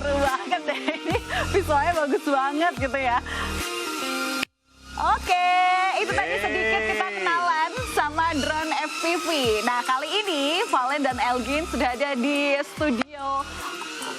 seru banget deh. Ini visualnya bagus banget gitu ya. Oke, itu tadi sedikit kita kenalan sama drone FPV. Nah, kali ini Valen dan Elgin sudah ada di studio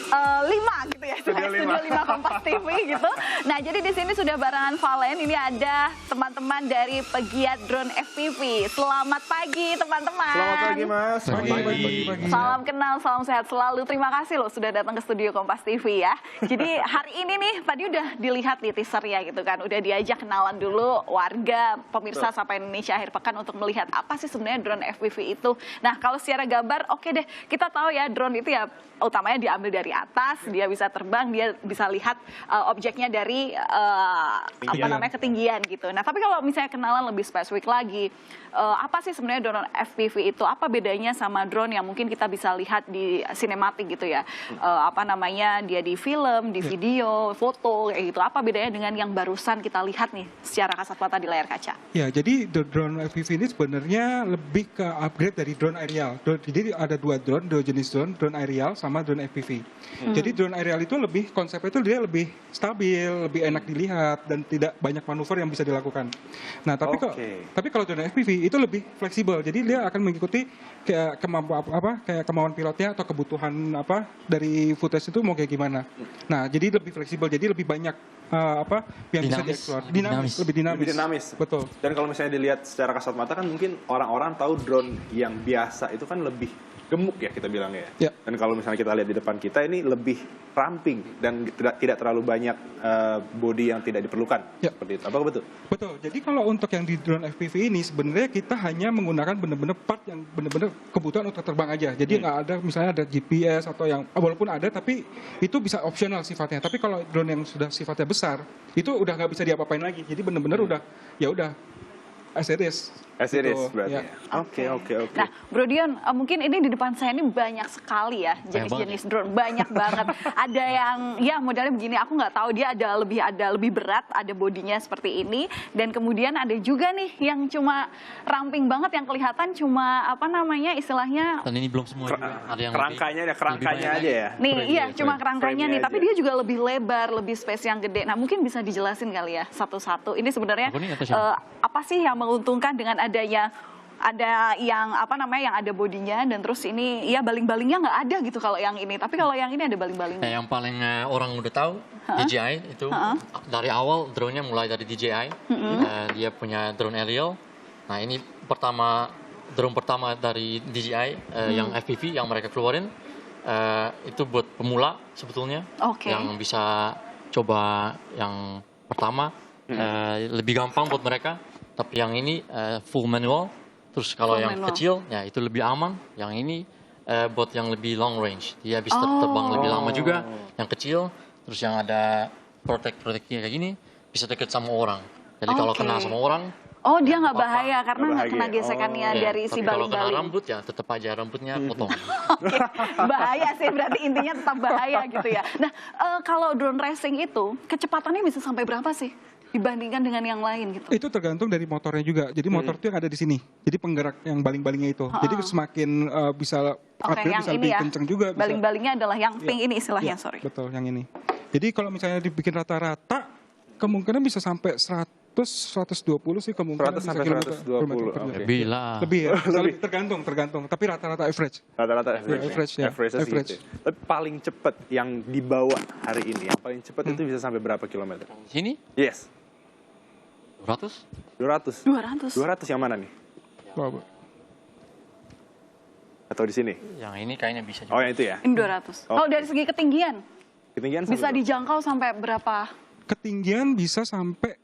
5 gitu ya, studio 5 Kompas TV gitu. Nah, jadi di sini sudah barengan Valen, ini ada teman-teman dari pegiat drone FPV. Selamat pagi teman-teman. Selamat pagi Mas. Pagi. Salam kenal, salam sehat selalu. Terima kasih loh sudah datang ke studio Kompas TV ya. Jadi hari ini nih, tadi udah dilihat di teaser ya gitu kan. Udah diajak kenalan dulu warga, pemirsa Sapa Indonesia akhir pekan untuk melihat apa sih sebenarnya drone FPV itu. Nah, kalau secara gambar, oke deh, kita tahu ya drone itu ya utamanya diambil dari atas, dia bisa terbang, dia bisa lihat objeknya dari ketinggian gitu. Nah, tapi kalau misalnya kenalan lebih spesifik lagi, apa sih sebenarnya drone FPV itu? Apa bedanya sama drone yang mungkin kita bisa lihat di sinematik gitu ya? Dia di film, di video, foto kayak gitu. Apa bedanya dengan yang barusan kita lihat nih secara kasat mata di layar kaca? Ya, jadi drone FPV ini sebenarnya lebih ke upgrade dari drone aerial. Jadi ada dua jenis drone aerial sama drone FPV. Jadi drone aerial itu konsepnya itu dia lebih stabil, lebih enak dilihat dan tidak banyak manuver yang bisa dilakukan. Nah, tapi kalau drone FPV itu lebih fleksibel. Jadi dia akan mengikuti kayak kemauan pilotnya atau kebutuhan dari footage itu mau kayak gimana. Nah, jadi lebih fleksibel, jadi lebih banyak yang bisa dieksplor. Lebih dinamis. Betul. Dan kalau misalnya dilihat secara kasat mata kan mungkin orang-orang tahu drone yang biasa itu kan lebih gemuk ya kita bilang ya. Dan kalau misalnya kita lihat di depan kita ini lebih ramping dan tidak terlalu banyak body yang tidak diperlukan. Seperti itu. Apa betul? Betul. Jadi kalau untuk yang di drone FPV ini sebenarnya kita hanya menggunakan benar-benar part yang benar-benar kebutuhan untuk terbang aja. Jadi nggak ada misalnya ada GPS atau yang walaupun ada tapi itu bisa opsional sifatnya. Tapi kalau drone yang sudah sifatnya besar itu udah nggak bisa diapa-apain lagi. Jadi benar-benar udah series berarti. Ya. Oke. Nah, Bro Dion, mungkin ini di depan saya ini banyak sekali ya jenis-jenis drone, banyak banget. Ada yang ya modelnya begini, aku nggak tahu dia ada lebih berat, ada bodinya seperti ini, dan kemudian ada juga nih yang cuma ramping banget, yang kelihatan cuma istilahnya. Dan ini belum semua juga. Ada yang kerangkanya aja ya. Nih, iya cuma kerangkanya nih, tapi dia juga lebih lebar, lebih space yang gede. Nah, mungkin bisa dijelasin kali ya satu-satu. Ini sebenarnya apa sih yang menguntungkan dengan adanya yang yang ada bodinya, dan terus ini ya baling-balingnya nggak ada gitu kalau yang ini, tapi kalau yang ini ada baling-balingnya. Yang paling orang udah tahu DJI itu dari awal drone-nya mulai dari DJI. Dia punya drone aerial. Nah, ini drone pertama dari DJI yang FPV yang mereka keluarin itu buat pemula sebetulnya. Yang bisa coba yang pertama lebih gampang buat mereka. Tapi yang ini full manual. Terus kalau yang kecil, ya itu lebih aman. Yang ini buat yang lebih long range. Dia bisa terbang lebih lama juga. Yang kecil, terus yang ada proteknya kayak gini, bisa deket sama orang. Jadi kalau kena sama orang, dia nggak bahaya karena nggak kena gesekannya dari si baling-baling. Kalau kena rambut ya tetap aja rambutnya potong. Bahaya sih, berarti intinya tetap bahaya gitu ya. Nah, kalau drone racing itu kecepatannya bisa sampai berapa sih dibandingkan dengan yang lain gitu? Itu tergantung dari motornya juga. Jadi motor itu yang ada di sini. Jadi penggerak yang baling-balingnya itu. Jadi semakin bisa bisa lebih kenceng juga. Baling-balingnya adalah yang pink ini istilahnya, sorry. Betul, yang ini. Jadi kalau misalnya dibikin rata-rata, kemungkinan bisa sampai 120 sih kemungkinan. 100 sampai 120. Lebih lah. Lebih ya. Tergantung. Tapi rata-rata average. Average. Tapi paling cepat yang dibawa hari ini, yang paling cepat itu bisa sampai berapa kilometer? Sini? Yes. 200 yang mana nih? Atau di sini? Yang ini kayaknya bisa juga. Oh, yang itu ya? Ini 200. Kalau dari segi ketinggian bisa dijangkau sampai berapa? Ketinggian bisa sampai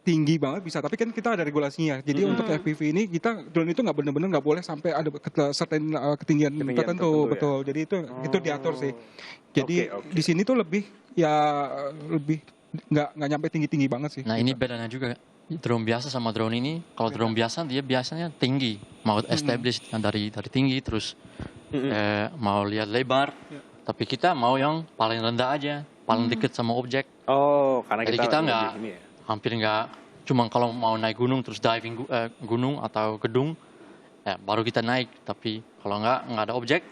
tinggi banget bisa, tapi kan kita ada regulasinya. Jadi untuk FPV ini drone itu nggak benar-benar nggak boleh sampai ada certain ketinggian tertentu, betul. Jadi itu diatur sih. Jadi di sini tuh lebih nggak nyampe tinggi banget sih. Nah, ini bedanya juga drone biasa sama drone ini. Kalau drone biasa dia biasanya tinggi, mau establish dari tinggi, terus mau lihat lebar. Tapi kita mau yang paling rendah aja, paling dekat sama objek. Karena jadi kita hampir nggak, cuma kalau mau naik gunung terus diving gunung atau gedung, ya baru kita naik. Tapi kalau nggak ada objek,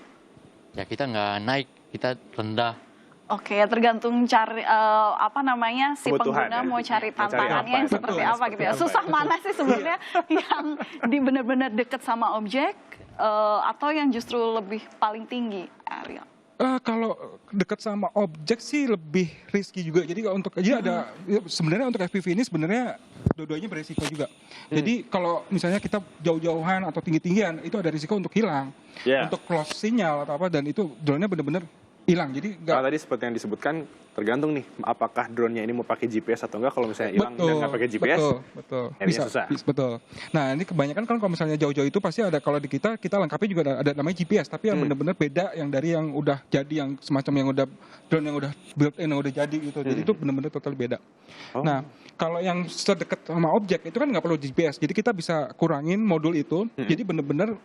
ya kita nggak naik kita rendah. Oke, tergantung cari apa namanya si Kebutuhan, pengguna ya. mau cari Mau cari tantangannya apa, yang seperti betul, apa gitu ya. seperti apa Susah ya. mana sih sebenarnya yang di benar-benar deket sama objek atau yang justru lebih paling tinggi, Ariel? Kalau dekat sama objek sih lebih risky juga. Jadi kalau untuk ada sebenarnya untuk FPV ini sebenarnya dua-duanya beresiko juga. Jadi kalau misalnya kita jauh-jauhan atau tinggi-tinggian itu ada risiko untuk hilang, Yeah. untuk close sinyal atau apa, dan itu drone-nya benar-benar hilang. Jadi nggak. Kalau tadi seperti yang disebutkan, tergantung nih apakah drone-nya ini mau pakai GPS atau enggak. Kalau misalnya hilang dan nggak pakai GPS, betul. akhirnya susah. Betul. Nah, ini kebanyakan kan kalau misalnya jauh-jauh itu pasti ada, kalau di kita lengkapi juga ada namanya GPS, tapi yang benar-benar beda yang dari yang udah jadi, yang semacam yang udah drone yang udah built in, yang udah jadi gitu. Jadi itu benar-benar total beda. Oh. Nah, kalau yang sedekat sama objek itu kan nggak perlu GPS. Jadi kita bisa kurangin modul itu. Jadi benar-benar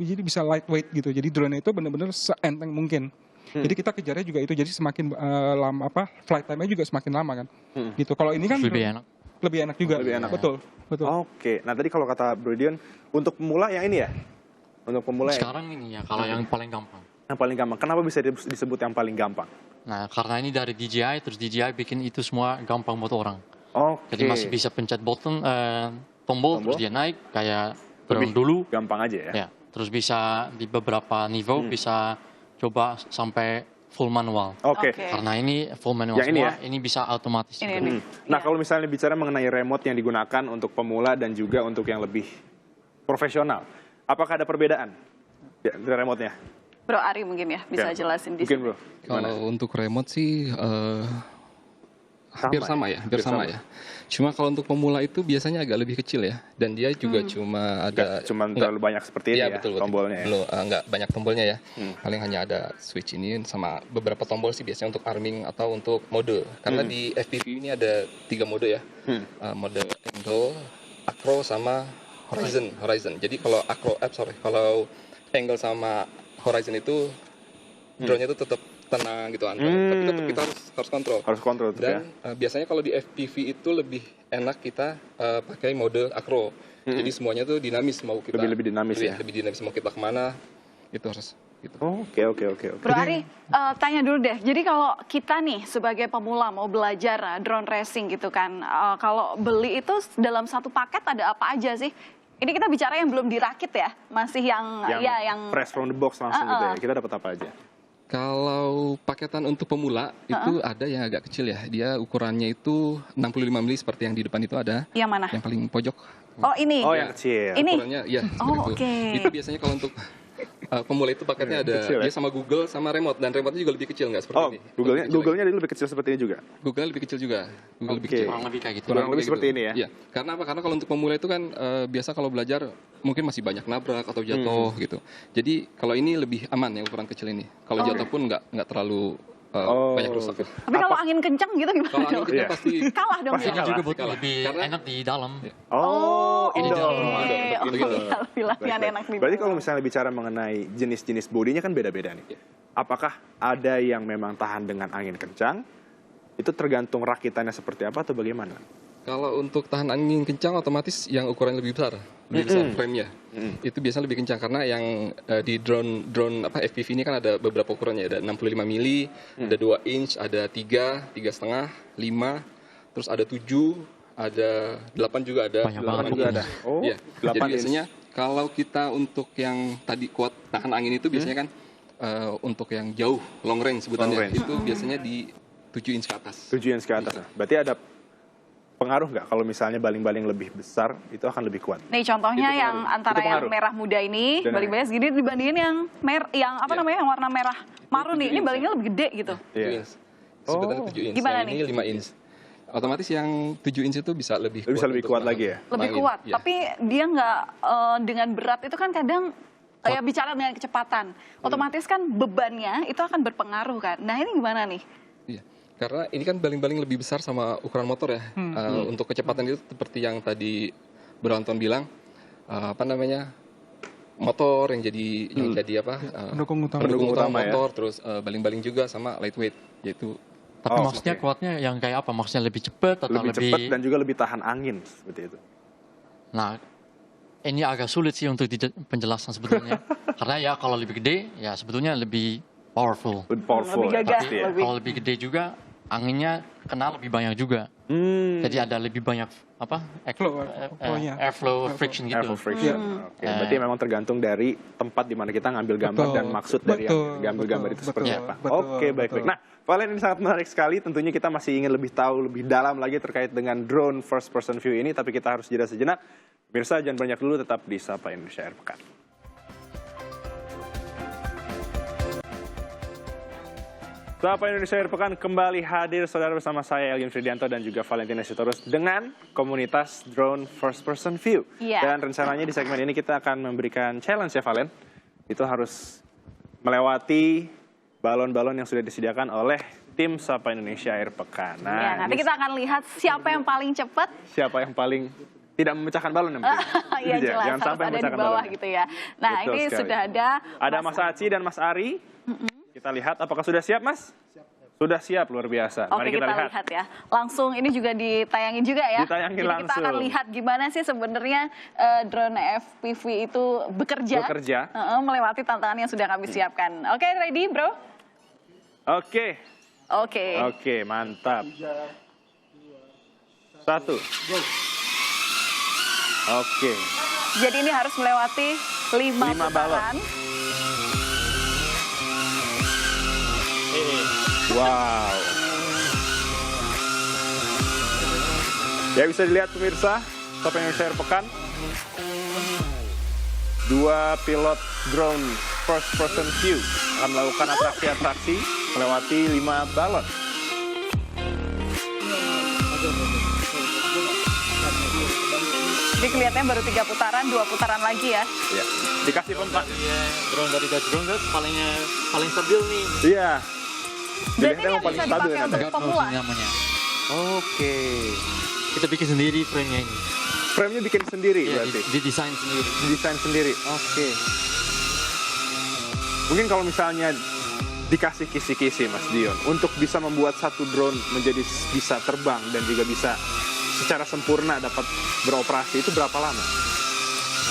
jadi bisa lightweight gitu. Jadi drone itu benar-benar seenteng mungkin. Jadi kita kejarnya juga itu, jadi semakin lama flight time-nya juga semakin lama kan. Gitu. Kalau ini kan Lebih enak. lebih enak juga. Lebih enak. Betul. Oke, nah tadi kalau kata Bro Dion, untuk pemula yang ini ya? Untuk pemula Sekarang ini ya kalau yang paling gampang. yang paling gampang. Kenapa bisa disebut yang paling gampang? Nah, karena ini dari DJI, terus DJI bikin itu semua gampang buat orang. Oke. Jadi masih bisa pencet tombol, terus dia naik kayak drone Lebih dulu. gampang aja ya? Ya, terus bisa di beberapa niveau bisa coba sampai full manual. Oke. Oke. Karena ini full manual Yang ini semua, ya? ini bisa otomatis. Ini juga. nih. Nah, kalau misalnya bicara mengenai remote yang digunakan untuk pemula dan juga untuk yang lebih profesional, apakah ada perbedaan dari remote-nya? Bro Ari mungkin ya bisa Ya, jelasin di mungkin, sini. Bro. Gimana? Kalau untuk remote sih hampir sama ya. Cuma kalau untuk pemula itu biasanya agak lebih kecil ya, dan dia juga cuma ada Nggak cuma terlalu banyak seperti ini Iya, ya, betul, tombolnya ya? Belum, nggak banyak tombolnya ya. Paling hanya ada switch ini sama beberapa tombol sih biasanya untuk arming atau untuk mode. Karena di FPV ini ada 3 mode ya. Mode angle, acro sama horizon. Jadi kalau kalau angle sama horizon itu drone-nya itu tetap tenang gitu kan. Tapi tetap kita harus kontrol. Harus kontrol tuh ya? Dan biasanya kalau di FPV itu lebih enak kita pakai mode acro. Jadi semuanya tuh dinamis, mau kita Lebih dinamis ya? Lebih dinamis, mau kita kemana itu harus gitu. Oke. Bro Ari, tanya dulu deh. Jadi kalau kita nih sebagai pemula mau belajar drone racing gitu kan, kalau beli itu dalam satu paket ada apa aja sih? Ini kita bicara yang belum dirakit ya, masih yang fresh from the box langsung gitu ya. Kita dapat apa aja? Kalau paketan untuk pemula itu ada yang agak kecil ya. Dia ukurannya itu 65 mili seperti yang di depan itu ada. Yang mana? Yang paling pojok. Oh ini. Oh, yang kecil. Ini. Ukurannya ya seperti itu. oke. Itu biasanya kalau untuk pemula itu paketnya ada Kecil, ya? dia sama Google sama remote, dan remote-nya juga lebih kecil nggak seperti Oh, ini. Google-nya dia lebih kecil seperti ini juga? Google-nya lebih kecil juga. Google lebih Oke. kecil. Kurang lebih kayak gitu. Kurang lebih kayak seperti ini ya? Iya. Karena apa? Karena kalau untuk pemula itu kan biasa kalau belajar mungkin masih banyak nabrak atau jatuh gitu. Jadi kalau ini lebih aman ya ukuran kecil ini. Kalau jatuh pun nggak terlalu banyak rusak. Tapi kalau angin kencang gitu gimana? Kalau angin dong? kita Iya. pasti Kalah dong Pasti ya? Ini juga Kalah. butuh lebih Karena- enak di dalam. Oh, Oke. indoor. Oh, Begitu. iya, lebih latihan Baik. enak di Berarti dalam. kalau misalnya bicara mengenai jenis-jenis bodinya kan beda-beda nih. Apakah ada yang memang tahan dengan angin kencang? Itu tergantung rakitannya seperti apa atau bagaimana? Kalau untuk tahan angin kencang otomatis yang ukuran lebih besar frame-nya. Itu biasanya lebih kencang karena yang di drone FPV ini kan ada beberapa ukurannya, ada 65 mili, ada 2 inch, ada 3, 3,5, 5, terus ada 7, ada 8 juga ada. Banyak 8 banget juga ukurannya. ada. Oh, Iya. 8 Jadi inch. biasanya kalau kita untuk yang tadi kuat tahan angin itu biasanya kan untuk yang jauh long range sebutannya Long range. itu biasanya di 7 inch ke atas. 7 inch ke atas. Berarti ada pengaruh nggak kalau misalnya baling-baling lebih besar itu akan lebih kuat? Nih contohnya Itu yang pengaruh. antara Itu yang pengaruh. merah muda ini, Dan baling-baling segini dibandingin yang yang warna merah marun nih. Ini 7 inch, balingnya lebih gede gitu. 7 Iya. inch. Sebenarnya Oh. 7 inch. Gimana Yang ini 5 inch. Otomatis yang 7 inch itu bisa lebih Bisa lebih untuk kuat lagi ya? Lebih angin. kuat. Iya. Tapi dia nggak dengan berat itu kan kadang ya bicara dengan kecepatan. Otomatis kan bebannya itu akan berpengaruh kan. Nah ini gimana nih? Iya. Karena ini kan baling-baling lebih besar sama ukuran motor ya. Untuk kecepatan itu seperti yang tadi Bro Anton bilang, motor yang jadi Pendukung utama. Pendukung utama ya. motor, terus baling-baling juga sama lightweight, yaitu Tapi Oh, maksudnya oke. kuatnya yang kayak apa? Maksudnya lebih cepat atau Lebih lebih... cepat dan juga lebih tahan angin seperti itu. Nah, ini agak sulit sih untuk penjelasan sebetulnya. Karena ya kalau lebih gede, ya sebetulnya lebih powerful. Lebih powerful. Lebih ya, gagah, pasti ya. lebih. Kalau lebih gede juga anginnya kena lebih banyak juga. Jadi ada lebih banyak apa? Airflow friction gitu. Airflow friction. Oke, berarti memang tergantung dari tempat di mana kita ngambil gambar Betul. dan maksud dari yang diambil gambar itu seperti apa. Oke, baik-baik. Nah, Valen, ini sangat menarik sekali. Tentunya kita masih ingin lebih tahu lebih dalam lagi terkait dengan drone first person view ini, tapi kita harus jeda sejenak. Pemirsa, jangan banyak dulu, tetap di Sapa Indonesia Akhir Pekan. Sapa Indonesia Akhir Pekan kembali hadir, saudara, bersama saya Elgin Fridianto dan juga Valentina Sitorus dengan komunitas Drone First Person View. Iya. Dan rencananya di segmen ini kita akan memberikan challenge ya, Valen. Itu harus melewati balon-balon yang sudah disediakan oleh tim Sapa Indonesia Akhir Pekan. Ya, Nah, nanti kita akan lihat siapa yang paling cepat. siapa yang paling tidak memecahkan balon yang penting. Iya, Gitu ya, jelas jangan harus sampai ada di memecahkan bawah balonnya. gitu ya. Nah, Betul ini sekali. sudah ada Mas Aci dan Mas Ari. Kita lihat apakah sudah siap, Mas? Sudah siap, luar biasa. Oke, Mari kita lihat ya. Langsung ini juga ditayangin juga ya. Ditayangin Jadi kita akan langsung. lihat gimana sih sebenarnya drone FPV itu bekerja. Melewati tantangan yang sudah kami siapkan. Oke, ready, bro? Oke. Oke. Oke, mantap. 1. Oke. Jadi ini harus melewati 5 5 balon. putaran. Wow. Ya, bisa dilihat pemirsa, Sapa Indonesia Akhir Pekan. 2 pilot drone first person view akan melakukan atraksi-atraksi melewati 5 balon. Jadi kelihatannya baru 3 putaran, 2 putaran lagi ya. Ya. Dikasih pempat. Iya, drone dari Dutch Drone Guard paling stabil nih. Iya. Berarti ini Dilihatnya yang paling bisa stabil dipakai ya, untuk Guard pemula. Nose namanya. Oke. Kita bikin sendiri frame-nya ini. Frame-nya bikin sendiri Iya, berarti. didesain sendiri. Desain sendiri. Oke. Mungkin kalau misalnya dikasih kisi-kisi Mas Dion untuk bisa membuat satu drone menjadi bisa terbang dan juga bisa secara sempurna dapat beroperasi itu berapa lama?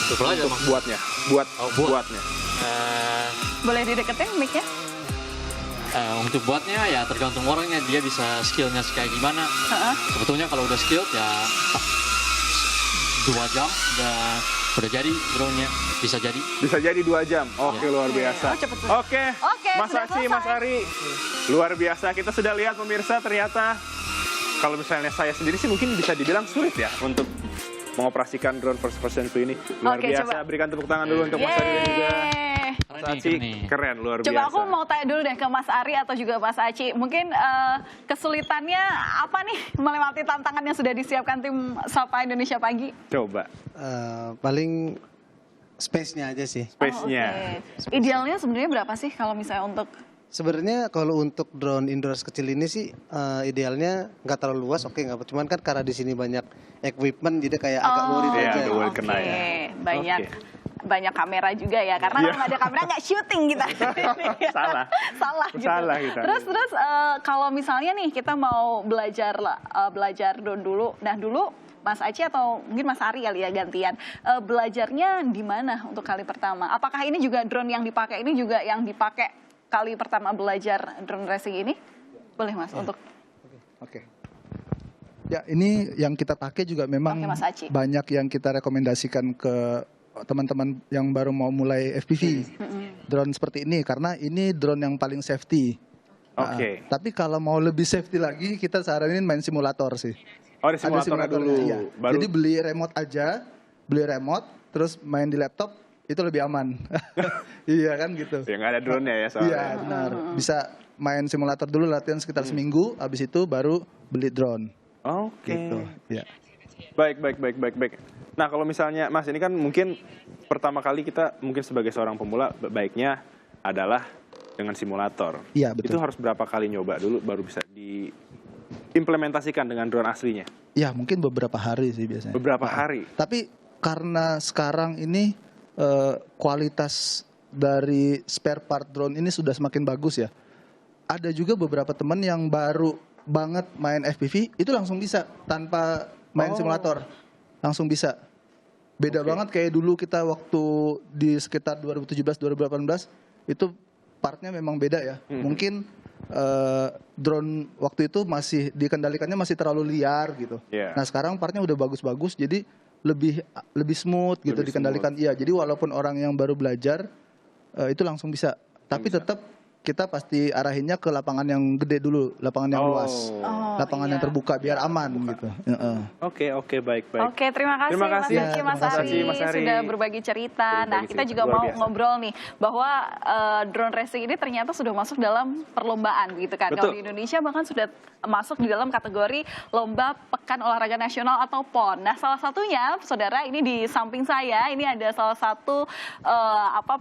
Untuk belajar Untuk maksudnya. buatnya, buat Oh, buat. buatnya. Boleh dideketin mic-nya? Untuk buatnya ya tergantung orangnya, dia bisa skillnya kayak gimana. Heeh. Sebetulnya kalau udah skill ya 2 jam udah jadi drone-nya, bisa jadi. Bisa jadi 2 jam. Oke, luar biasa. Oh, cepet banget. Oke, Oke, Mas sudah Aci, Mas selesai. Ari, luar biasa. Kita sudah lihat pemirsa, ternyata kalau misalnya saya sendiri sih mungkin bisa dibilang sulit ya untuk mengoperasikan drone first person view ini. Luar Oke, biasa. coba. Berikan tepuk tangan dulu untuk Mas Ari dan juga Yeay. Mas Keren nih, Aci. keren nih. Keren, luar Coba biasa. aku mau tanya dulu deh ke Mas Ari atau juga Mas Aci. Mungkin kesulitannya apa nih melewati tantangan yang sudah disiapkan tim Sapa Indonesia Pagi? Coba, Paling space-nya aja sih. space-nya. Oke. Idealnya sebenarnya berapa sih kalau misalnya untuk Sebenarnya kalau untuk drone indoor kecil ini sih idealnya nggak terlalu luas, oke nggak. Cuman kan karena di sini banyak equipment jadi kayak agak worried Iya, aja. agak worried. Kena ya. Banyak Oke. banyak kamera juga ya, karena Iya. kalau nggak ada kamera nggak syuting kita. Salah. Salah gitu. Salah kita. Terus kalau misalnya nih kita mau belajar drone dulu, nah dulu Mas Aci atau mungkin Mas Ari kali ya gantian, belajarnya di mana untuk kali pertama? Apakah ini juga drone yang dipakai ini juga yang dipakai kali pertama belajar drone racing ini? Boleh Mas untuk Oke. Ya, ini yang kita pakai juga memang Oke, Mas Aci. banyak yang kita rekomendasikan ke teman-teman yang baru mau mulai FPV. Drone seperti ini karena ini drone yang paling safety. Oke. Tapi kalau mau lebih safety lagi kita saranin main simulator sih. Oh, di simulatornya dulu. Iya. Baru Jadi beli remote aja, beli remote terus main di laptop itu lebih aman. Iya kan gitu. ya nggak ada drone-nya ya soalnya. Iya benar. Bisa main simulator dulu latihan sekitar seminggu, habis itu baru beli drone. Oke. Gitu. Ya. Baik. Nah, kalau misalnya Mas ini kan mungkin pertama kali kita mungkin sebagai seorang pemula baiknya adalah dengan simulator. Iya, betul. Itu harus berapa kali nyoba dulu baru bisa diimplementasikan dengan drone aslinya? Ya mungkin beberapa hari sih biasanya. Beberapa hari. Tapi karena sekarang ini kualitas dari spare part drone ini sudah semakin bagus ya. Ada juga beberapa teman yang baru banget main FPV itu langsung bisa tanpa main simulator. Langsung bisa. Beda banget kayak dulu kita waktu di sekitar 2017-2018 itu partnya memang beda ya. Mungkin drone waktu itu masih dikendalikannya masih terlalu liar gitu. Yeah. Nah sekarang partnya udah bagus-bagus, jadi lebih smooth gitu Lebih dikendalikan. Iya, jadi walaupun orang yang baru belajar itu langsung bisa. Tapi tetap kita pasti arahinnya ke lapangan yang gede dulu, lapangan yang luas, lapangan yang terbuka biar aman gitu. Oke, baik. Oke, terima kasih, Terima kasih. Mas Zaki, Mas terima Ari, kasih, Mas Ari. sudah berbagi cerita. Nah, kita juga Luar mau biasa. ngobrol nih bahwa drone racing ini ternyata sudah masuk dalam perlombaan gitu kan. Kalau Betul. di Indonesia bahkan sudah masuk di dalam kategori Lomba Pekan Olahraga Nasional atau PON. Nah, salah satunya, saudara, ini di samping saya, ini ada salah satu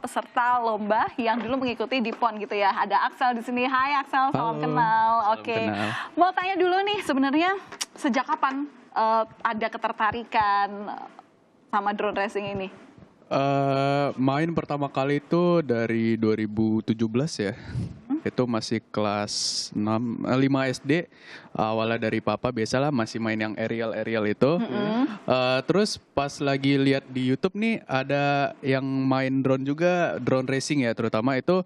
peserta lomba yang dulu mengikuti di PON gitu ya. Ada Axel di sini. Hai Axel, salam kenal. Oke. Mau tanya dulu nih, sebenarnya sejak kapan ada ketertarikan sama drone racing ini? Main pertama kali itu dari 2017 ya. Itu masih kelas 5 SD. Awalnya dari papa, biasalah masih main yang aerial itu. Terus pas lagi lihat di YouTube nih ada yang main drone juga, drone racing ya terutama itu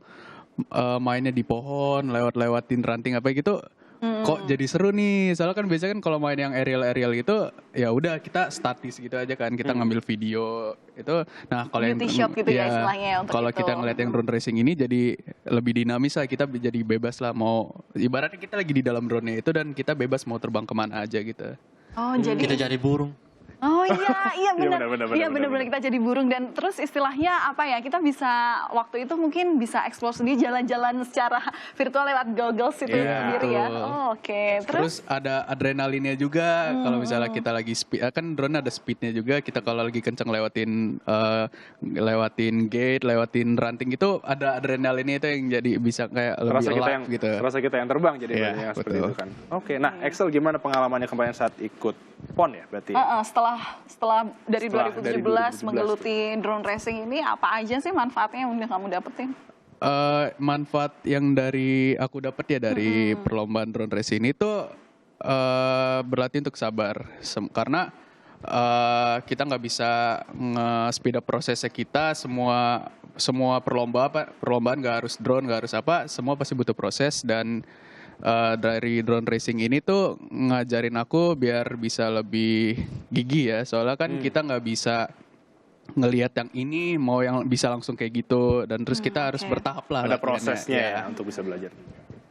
mainnya di pohon, lewatin ranting apa gitu. Kok jadi seru nih, soalnya kan biasanya kan kalau main yang aerial gitu ya udah kita statis gitu aja kan, kita ngambil video itu. Nah kalau yang Beauty shot gitu ya istilahnya ya untuk kalau itu. kita ngeliat yang drone racing ini jadi lebih dinamis lah, kita jadi bebas lah, mau ibaratnya kita lagi di dalam drone-nya itu dan kita bebas mau terbang kemana aja gitu. Oh, jadi Kita jadi burung. Oh iya benar. benar, Iya benar. benar kita jadi burung dan terus istilahnya apa ya? Kita bisa waktu itu mungkin bisa explore sendiri jalan-jalan secara virtual lewat goggles itu sendiri ya. betul. Oh, oke. Terus Terus ada adrenalinnya juga kalau misalnya kita lagi speed, kan drone ada speednya juga, kita kalau lagi kenceng lewatin gate, lewatin ranting itu ada adrenalinnya itu yang jadi bisa kayak lebih alive gitu. Rasa kita yang terbang jadi Iya, banyak seperti betul. itu kan. Oke, nah Axel gimana pengalamannya kemarin saat ikut PON ya berarti? setelah dari Setelah 2017 2017 menggeluti drone racing ini apa aja sih manfaatnya yang udah kamu dapetin? Manfaat yang dari aku dapat ya dari perlombaan drone racing itu berlatih untuk sabar. Karena kita nggak bisa nge-speed up prosesnya kita, semua perlombaan nggak harus drone, nggak harus apa, semua pasti butuh proses. Dan dari drone racing ini tuh ngajarin aku biar bisa lebih gigih ya, soalnya kan kita nggak bisa ngelihat yang ini mau yang bisa langsung kayak gitu, dan terus kita harus bertahap lah Ada latihannya. prosesnya Ya. ya untuk bisa belajar.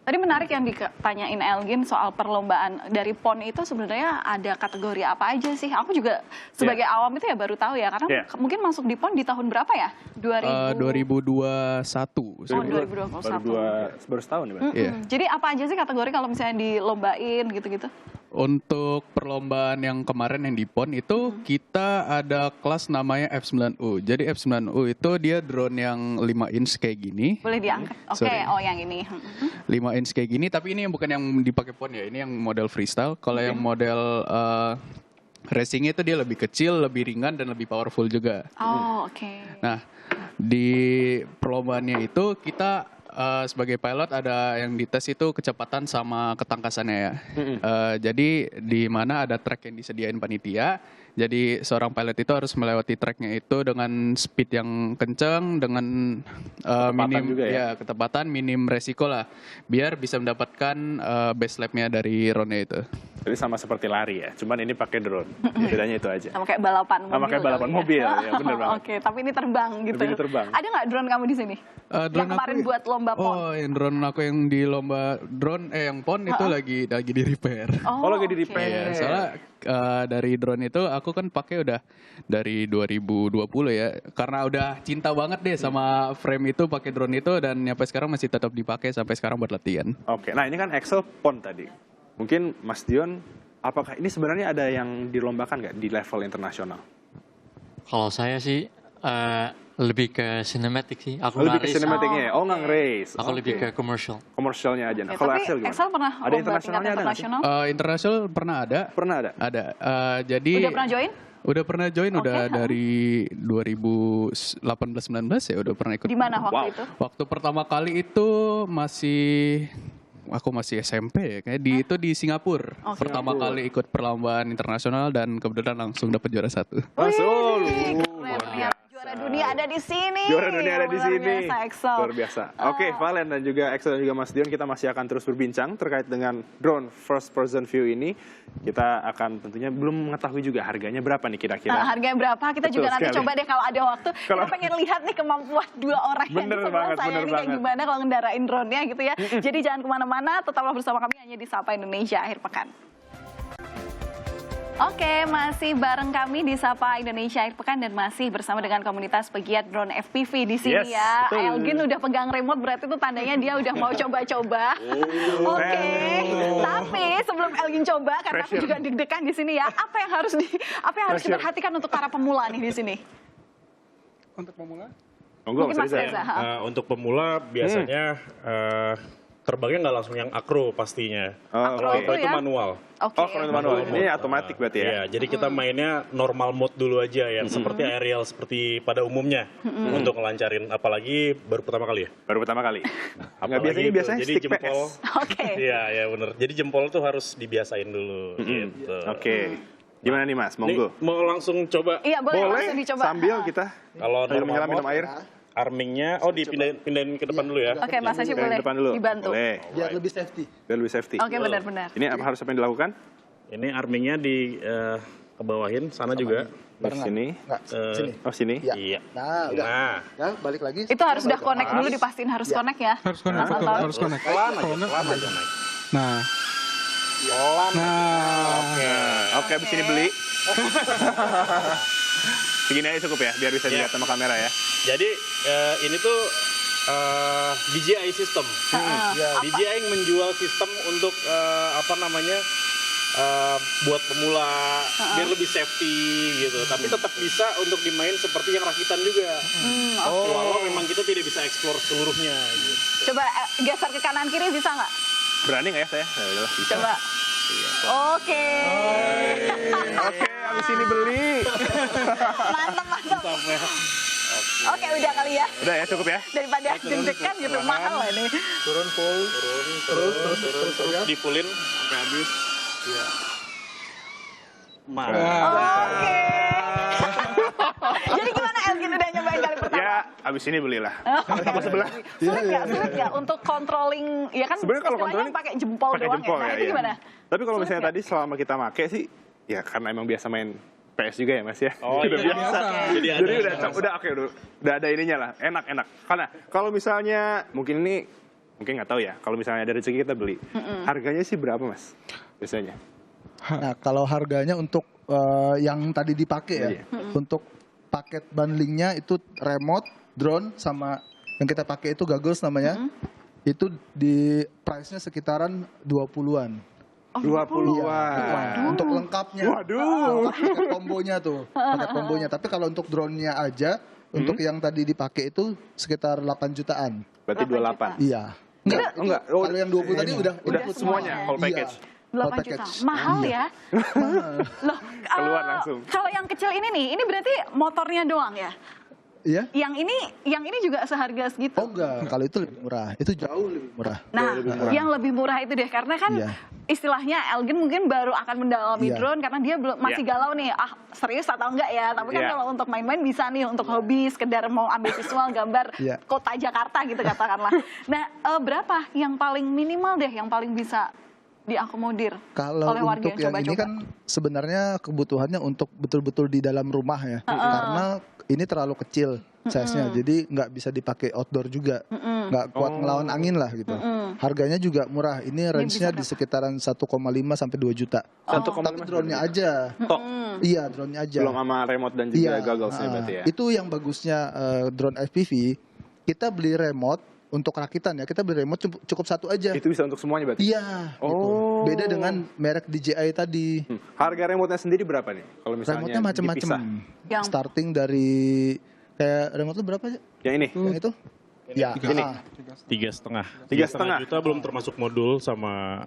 Tadi menarik yang ditanyain Elgin soal perlombaan dari PON itu sebenarnya ada kategori apa aja sih? Aku juga sebagai awam itu ya baru tahu ya, karena mungkin masuk di PON di tahun berapa ya? 2021. Oh, 2021. Baru setahun ya berarti? Iya. Jadi apa aja sih kategori kalau misalnya dilombain gitu-gitu? Untuk perlombaan yang kemarin yang di PON itu kita ada kelas namanya F9U. Jadi F9U itu dia drone yang 5 inch kayak gini. Boleh diangkat? Oke, Sorry. oh yang ini. 5 inch kayak gini, tapi ini yang bukan yang dipakai PON ya, ini yang model freestyle. Kalau yang model racingnya itu dia lebih kecil, lebih ringan, dan lebih powerful juga. Oh, oke. Nah, di perlombaannya itu kita sebagai pilot ada yang dites itu kecepatan sama ketangkasannya ya. Jadi di mana ada track yang disediain panitia. Jadi seorang pilot itu harus melewati tracknya itu dengan speed yang kenceng, dengan minim juga ya? ketepatan, minim resiko lah, biar bisa mendapatkan best lap-nya dari roundnya itu. Jadi sama seperti lari ya, cuman ini pakai drone. Bedanya itu aja. Sama kayak balapan mobil. Sama kayak balapan kali ya. mobil, ya bener banget. Oke, tapi ini terbang gitu. Tapi ini terbang. Ada nggak drone kamu di sini? Drone Yang kemarin aku- buat lomba PON. Oh, yang drone aku yang di lomba drone yang PON itu lagi di repair. Oh, lagi di oke. repair. Iya, soalnya dari drone itu aku kan pakai udah dari 2020 ya. Karena udah cinta banget deh sama frame itu, pakai drone itu, dan sampai sekarang masih tetap dipakai sampai sekarang buat latihan. Oke, nah ini kan Axel PON tadi. Mungkin Mas Dion, apakah ini sebenarnya ada yang dilombakan nggak di level internasional? Kalau saya sih lebih ke cinematic sih. Aku Lebih nggak ke race. cinematicnya ya? Oh, nggak race. Aku lebih ke commercial. Komersialnya aja. Nah, Ya, kalau tapi Axel gimana? Axel pernah Ada lomba tingkat internasionalnya ada nggak sih? internasional? Internasional pernah ada. Pernah ada? Ada. Jadi Udah pernah join? Udah pernah join, Oke, udah dari 2018-19 ya udah pernah ikut. Di mana waktu itu? Waktu pertama kali itu aku masih SMP ya, kayak itu di Singapura. Oh, Pertama kali ikut perlombaan internasional dan kebetulan langsung dapat juara 1. Langsung. Wih, keren ya. Juara Juara dunia ada di sini. Juara dunia ada di Luar sini. biasa, Excel. Luar biasa. Oke, Valen dan juga Excel dan juga Mas Dion, kita masih akan terus berbincang terkait dengan drone first person view ini. Kita akan tentunya belum mengetahui juga harganya berapa nih kira-kira. Harganya berapa? Kita Betul juga nanti sekali. coba deh kalau ada waktu. Kita pengen lihat nih kemampuan dua orang yang Bener di sebelah banget, saya bener ini kayak banget. gimana kalau ngendarain drone-nya gitu ya. Jadi jangan kemana-mana, tetaplah bersama kami hanya di Sapa Indonesia akhir pekan. Oke, masih bareng kami di Sapa Indonesia akhir pekan dan masih bersama dengan komunitas pegiat drone FPV di sini Yes, ya. betul. Elgin udah pegang remote, berarti itu tandanya dia udah mau coba-coba. Oke, tapi sebelum Elgin coba, karena aku Pressure. juga deg-degan di sini ya. Apa yang harus Pressure. diperhatikan untuk para pemula nih di sini? Untuk pemula, Monggo, Mungkin Mas Mas Reza. Reza. Untuk pemula biasanya terbangnya nggak langsung yang akro pastinya. Akro Kalau itu itu ya? manual. Oke. Oh, kalau itu manual. Manual Ini mode. otomatis berarti ya? Iya, jadi kita mainnya normal mode dulu aja yang seperti aerial seperti pada umumnya untuk ngelancarin, apalagi baru pertama kali ya. Baru pertama kali. Nggak Apalagi biasanya itu. biasanya Jadi stick jempol. PS. Oke. Iya, ya bener. Jadi jempol tuh harus dibiasain dulu gitu. Oke. Gimana nih Mas? Ini Monggo. mau langsung coba Iya, boleh langsung dicoba. Sambil kita kalau sambil normal menyelam minum mode, air. armingnya dipindahin ke depan dulu ya. Oke, Mas Haji Yang boleh depan dulu. dibantu. Boleh. Biar lebih safety. Biar lebih safety. Oke, benar-benar. Ini harus apa yang dilakukan? Ini armingnya di kebawahin sana juga. Di sini. Enggak, sini. Oh, sini. Ya. Iya. Nah, udah. Nah, Ya, balik lagi. Itu harus udah connect dulu, dipastiin harus connect ya. harus connect, Mas betul, Anton. harus connect. pelan aja, Kalau nggak, pelan aja naik. Nah, Pelan. nah, Oke, abis ini beli. Segini aja cukup ya, biar bisa dilihat sama kamera ya. Jadi ini tuh DJI system. DJI yang menjual sistem untuk buat pemula biar lebih safety gitu. Tapi tetap bisa untuk dimain seperti yang rakitan juga. Walau memang kita tidak bisa explore seluruhnya. Gitu. Coba geser ke kanan kiri bisa nggak? Berani nggak ya saya? Ya udahlah, bisa. Coba. Oke. Oke, abis ini beli. Mantap. Oke, udah kali ya. Udah ya, cukup ya. Daripada deg-degan gitu, mahal lah ini. Turun full. Terus. Di fullin sampai habis. Oke. Jadi gimana Elgin udah nyobain kali pertama? Ya, abis ini belilah. Sama sebelah. Sulit nggak untuk controlling? Ya kan Sebenarnya kalau istilahnya controlling pakai jempol pakai doang jempol ya. Nah, ya, itu iya. gimana? Tapi kalau Sulit misalnya nggak? tadi selama kita make sih, ya karena emang biasa main PS juga ya Mas ya. Oh, Udah iya. biasa. Jadi Jadi udah oke, udah ada ininya lah, enak. Karena kalau misalnya mungkin nggak tahu ya. Kalau misalnya ada rezeki kita beli, harganya sih berapa Mas? Biasanya? Nah, kalau harganya untuk yang tadi dipakai ya, Iya. untuk paket bundlingnya itu remote, drone, sama yang kita pakai itu goggles namanya, itu di price-nya sekitaran 20-an. 20-an. Untuk lengkapnya. Waduh. Lengkap paket kombonya tuh, paket kombonya. Tapi kalau untuk drone-nya aja, untuk yang tadi dipakai itu sekitar 8 jutaan. Berarti 28. Iya. Enggak. Oh, Kalau yang 20 tadi udah semuanya, whole package. Iya. 8 Whole juta. package. Mahal Iya. ya. Loh, Keluar langsung. Kalau yang kecil ini berarti motornya doang ya? Iya? Yang ini juga seharga segitu. Oh enggak, kalau itu lebih murah. Itu jauh lebih murah. Nah, yang lebih murah itu deh, karena kan Iya. istilahnya Elgin mungkin baru akan mendalami Iya. drone karena dia belum masih galau nih, serius atau enggak ya. Tapi kan Iya. kalau untuk main-main bisa nih, untuk hobi, sekedar mau ambil visual gambar Iya. kota Jakarta gitu katakanlah. Nah, berapa yang paling minimal deh, yang paling bisa diakomodir Kalau oleh warga untuk yang yang ini coba-coba? kan sebenarnya kebutuhannya untuk betul-betul di dalam rumah ya. Karena ini terlalu kecil size-nya, jadi nggak bisa dipakai outdoor juga. Nggak kuat ngelawan angin lah gitu. Harganya juga murah. Ini range-nya di sekitaran 1,5 sampai 2 juta. 1,5 Tapi drone-nya aja. Tok. Iya, drone-nya aja. Belum sama remote dan juga Iya, goggles-nya berarti ya. Itu yang bagusnya drone FPV. Kita beli remote untuk rakitan ya. Kita beli remote cukup satu aja. Itu bisa untuk semuanya berarti? Iya. Oh. Gitu. Beda dengan merek DJI tadi. Harga remote-nya sendiri berapa nih? Kalau misalnya Remote-nya macam-macam. dipisah? Yang- Starting dari kayak remote lu berapa aja? Yang ini? Yang itu? Ya, Ini. 3,5. 3,5 juta belum termasuk modul sama.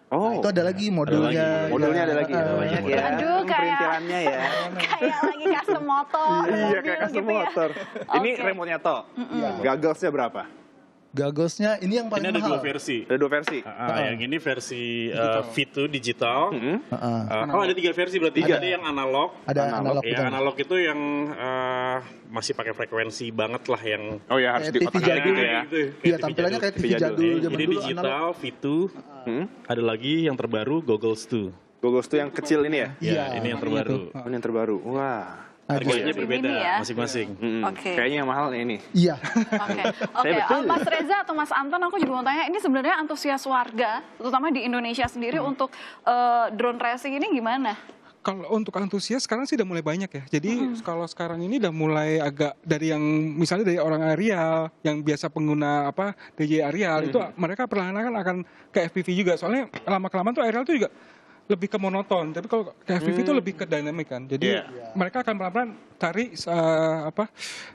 Oh. Itu ada lagi modulnya. Modulnya ada lagi. Banyak ya. Aduh, kayak- Perintilannya ya. kayak lagi custom motor, Iya, mobil kayak custom gitu ya. motor. Ini Oke. remote-nya tok. Goggles-nya berapa? Gagosnya ini yang paling Ini ada mahal. dua versi. Ada 2 versi. Yang ini versi V2 digital. Heeh. Oh, ada 3 versi berarti. Ada yang analog. Ada analog Ya, betul. analog itu yang masih pakai frekuensi banget lah yang Oh ya, harus Kayak TV diotak-atik jadul. gitu ya. gitu. Iya, tampilannya kayak TV jadul zaman Ini dulu digital, analog. V2. Ada lagi yang terbaru Goggles 2. Goggles tuh yang kecil ini ya? Ya, ini yang terbaru. Oh, ini yang terbaru. Wah. Harganya Ini berbeda ya. masing-masing. Oke. Kayaknya yang mahal ini. Iya. Oke, Mas Reza atau Mas Anton, aku juga mau tanya, ini sebenarnya antusias warga, terutama di Indonesia sendiri untuk drone racing ini gimana? Kalau untuk antusias sekarang sih udah mulai banyak ya. Jadi kalau sekarang ini udah mulai agak dari yang misalnya dari orang aerial yang biasa pengguna DJ aerial itu mereka perlahan-lahan akan ke FPV juga. Soalnya lama-kelamaan tuh aerial tuh juga lebih ke monoton. Tapi kalau ke FPV itu lebih ke dynamic kan. Jadi mereka akan pelan-pelan cari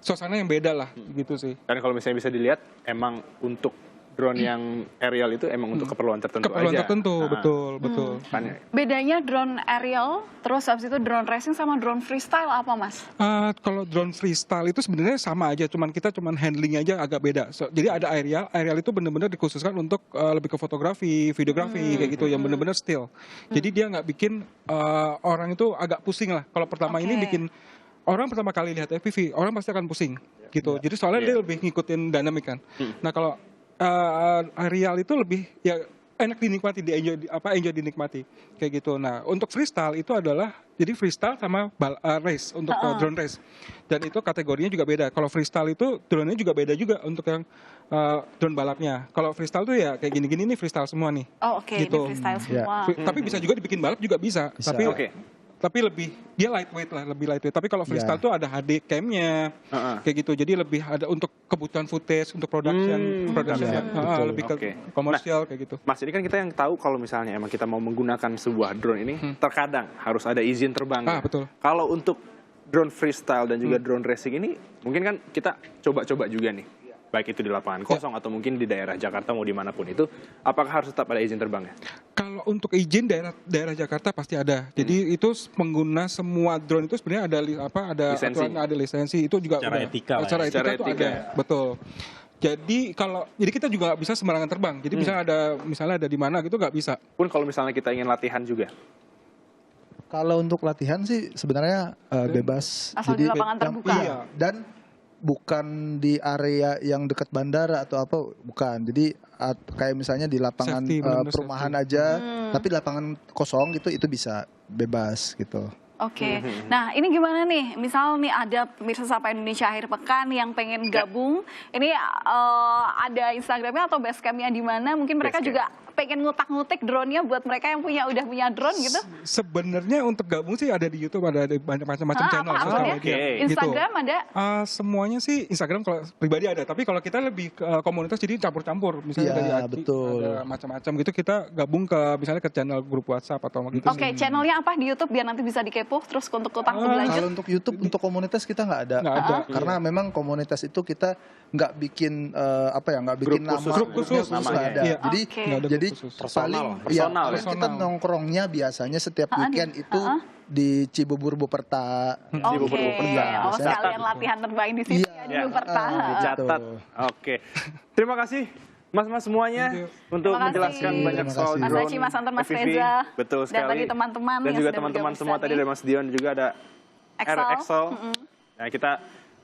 suasana yang beda lah gitu sih. Dan kalau misalnya bisa dilihat, emang untuk drone yang aerial itu emang untuk keperluan tertentu Keperluan aja. tertentu, betul. Makanya. Bedanya drone aerial, terus habis itu drone racing sama drone freestyle apa, Mas? Kalau drone freestyle itu sebenarnya sama aja, kita handling aja agak beda. Jadi ada aerial itu benar-benar dikhususkan untuk lebih ke fotografi, videografi kayak gitu, yang benar-benar still. Jadi dia nggak bikin orang itu agak pusing lah. Kalau pertama ini bikin orang pertama kali lihat FPV, orang pasti akan pusing gitu. Jadi soalnya dia lebih ngikutin dinamik kan. Nah kalau aerial itu lebih ya enak dinikmati, enjoy dinikmati kayak gitu. Nah untuk freestyle itu adalah jadi freestyle sama race untuk drone race, dan itu kategorinya juga beda. Kalau freestyle itu drone-nya juga beda juga untuk yang drone balapnya. Kalau freestyle tuh ya kayak gini-gini nih freestyle semua nih. Oh oke, Gitu. ini freestyle semua. Tapi bisa juga dibikin balap juga bisa. Tapi lebih dia lightweight lah, lebih lightweight. Tapi kalau freestyle tuh ada HD cam-nya, kayak gitu. Jadi lebih ada untuk kebutuhan footage, untuk production, lebih ke komersial kayak gitu. Mas, ini kan kita yang tahu kalau misalnya emang kita mau menggunakan sebuah drone ini, terkadang harus ada izin terbang. Betul. Kalau untuk drone freestyle dan juga drone racing ini, mungkin kan kita coba-coba juga nih. Baik itu di lapangan kosong atau mungkin di daerah Jakarta mau dimanapun itu, apakah harus tetap ada izin terbangnya? Kalau untuk izin daerah Jakarta pasti ada. Jadi itu pengguna semua drone itu sebenarnya ada aturan, ada lisensi. Itu juga Secara etika lah ya. Secara Secara etika itu etika. ada, betul. Jadi kita juga bisa sembarangan terbang. Jadi misalnya ada di mana gitu nggak bisa. Pun kalau misalnya kita ingin latihan juga. Kalau untuk latihan sih sebenarnya bebas. Asal di lapangan terbuka. Iya, dan bukan di area yang dekat bandara atau apa, bukan. Jadi kayak misalnya di lapangan Safety, benar-benar perumahan aja, tapi lapangan kosong gitu itu bisa bebas gitu. Oke. Nah ini gimana nih? Misal nih ada pemirsa Sapa Indonesia akhir pekan yang pengen gabung, ini ada Instagramnya atau basecampnya di mana? Mungkin mereka juga pengen ngutak-ngutik drone-nya buat mereka yang udah punya drone gitu. Sebenarnya untuk gabung sih ada di YouTube, ada banyak macam-macam channel. Apa akunnya? Instagram ada? Semuanya sih Instagram kalau pribadi ada, tapi kalau kita lebih ke komunitas jadi campur-campur. Misalnya dari betul. ada macam-macam gitu, kita gabung ke misalnya ke channel grup WhatsApp atau gitu. Oke, channelnya apa di YouTube biar nanti bisa dikepo terus untuk utang lebih lanjut? Kalau untuk YouTube untuk komunitas kita nggak ada. Karena memang komunitas itu kita nggak bikin nggak bikin grup khusus nggak ada. Iya. Jadi Personal. paling kita nongkrongnya biasanya setiap weekend itu di Cibubur Buperta. Sekalian latihan terbang di sini ya, di Buperta. Dicatat. Oke. Terima kasih Mas-mas semuanya untuk menjelaskan banyak soal Mas drone. Aci, Mas Anton, Mas FPV. Reza. Betul sekali. Dan tadi teman-teman dan yang juga sudah teman-teman bergabung semua bersama tadi dari Mas Dion juga ada Excel. Nah, kita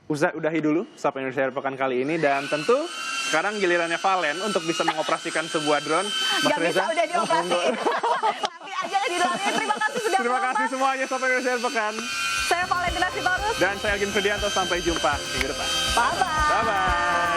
udahi dulu Sapa Indonesia Akhir Pekan kali ini, dan tentu sekarang gilirannya Valen untuk bisa mengoperasikan sebuah drone. Mas Gak Reza, bisa udah dioperasiin. Nanti aja di dalamnya. Terima kasih sudah terima kasih semuanya Sapa Indonesia Akhir Pekan. Saya Valentina Sitorus. Dan saya Agin Ferdianto, sampai jumpa minggu depan. Bye-bye. Bye-bye.